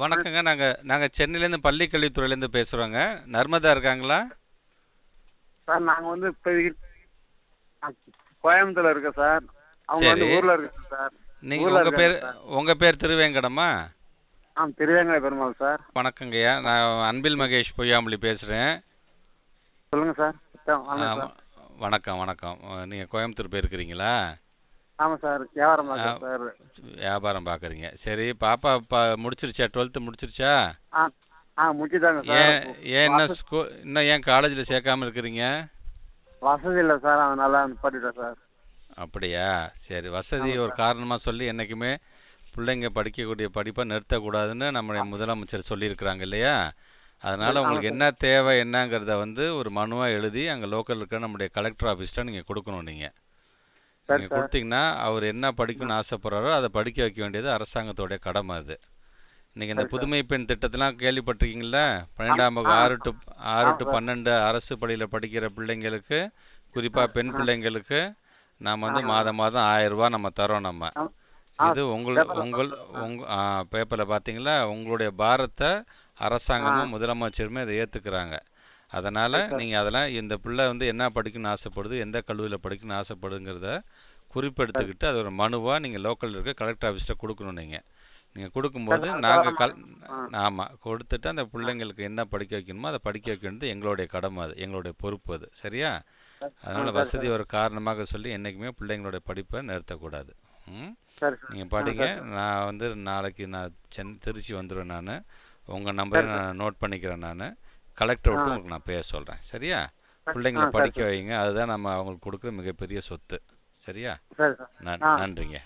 வணக்கங்க. நாங்கள் சென்னையிலேருந்து பள்ளிக்கல்வித்துறையிலேருந்து பேசுகிறோங்க. நர்மதா இருக்காங்களா? சார் நாங்கள் வந்து இப்போ கோயம்புத்தூர்ல இருக்கோம் சார். அவங்க வந்து சரி. ஊரில் இருக்காங்க சார். நீங்கள் ஊரில் உங்கள் பேர் இருக்காங்க சார். உங்கள் பேர் திருவேங்கடமா? திருவேங்கட பெருமாள் சார். வணக்கங்கய்யா. நான் அன்பில் மகேஷ் பொய்யாமொழி பேசுகிறேன். சொல்லுங்கள் சார். வாங்க சார். வணக்கம் வணக்கம். நீங்கள் கோயம்புத்தூர் போயிருக்கிறீங்களா? ஆமாம் சார். வியாபாரம் பார்க்குறேன் சார். வியாபாரம் பார்க்குறீங்க. சரி, பாப்பா முடிச்சிருச்சா? 12th முடிச்சிருச்சா? முடிச்சுட்டாங்க ஏன் சார். இன்னும் ஏன் காலேஜில் சேர்க்காம இருக்கிறீங்க? வசதி இல்லை சார், அதனால நிப்பாட்டிட்டேன் சார். அப்படியா? சரி, வசதி ஒரு காரணமாக சொல்லி என்றைக்குமே பிள்ளைங்க படிக்கக்கூடிய படிப்பை நிறுத்தக்கூடாதுன்னு நம்முடைய முதலமைச்சர் சொல்லியிருக்கிறாங்க இல்லையா? அதனால் உங்களுக்கு என்ன தேவை என்னங்கிறத வந்து ஒரு மனுவாக எழுதி அங்கே லோக்கல் இருக்கிற நம்முடைய கலெக்டர் ஆஃபீஸ்ட்ட நீங்கள் கொடுக்கணும். நீங்கள் கொடுத்தீங்கன்னா அவர் என்ன படிக்கணும்னு ஆசைப்படுறாரோ அதை படிக்க வைக்க வேண்டியது அரசாங்கத்தோடைய கடமை. அது நீங்கள் இந்த புதுமை பெண் திட்டத்தெல்லாம் கேள்விப்பட்டிருக்கீங்களா? 12ஆம் வகுப்பு 6 to 12 அரசு பள்ளியில் படிக்கிற பிள்ளைங்களுக்கு, குறிப்பாக பெண் பிள்ளைங்களுக்கு நாம் வந்து மாதம் 1000 ரூபா நம்ம தரோம். நம்ம இது உங்கள் பேப்பரில் பார்த்தீங்களா? உங்களுடைய பாரத்தை அரசாங்கமும் முதலமைச்சருமே அதை ஏற்றுக்கிறாங்க. அதனால் நீங்கள் அதெல்லாம் இந்த பிள்ளை வந்து என்ன படிக்கணும்னு ஆசைப்படுது, எந்த கல்லூரியில் படிக்கணும்னு ஆசைப்படுங்கிறத குறிப்பெடுத்துக்கிட்டு அது ஒரு மனுவாக நீங்கள் லோக்கலில் இருக்க கலெக்டர் ஆஃபீஸில் கொடுக்கணும். நீங்கள் கொடுக்கும்போது நாங்கள் ஆமாம் கொடுத்துட்டு அந்த பிள்ளைங்களுக்கு என்ன படிக்க வைக்கணுமோ அதை படிக்க வைக்க வேண்டியது எங்களுடைய கடமை. அது எங்களுடைய பொறுப்பு. அது சரியா? அதனால் வசதி ஒரு காரணமாக சொல்லி என்றைக்குமே பிள்ளைங்களுடைய படிப்பை நிறுத்தக்கூடாது. நீங்கள் படிங்க. நான் வந்து நாளைக்கு திருச்சி வந்துடுவேன். நான் உங்கள் நம்பரை நான் நோட் பண்ணிக்கிறேன். நான் கலெக்டர் விட்டு உங்களுக்கு நான் பேச சொல்கிறேன். சரியா? பிள்ளைங்களை படிக்க வைங்க. அதுதான் நம்ம அவங்களுக்கு கொடுக்குற மிகப்பெரிய சொத்து. சரியா? நன்றிங்க.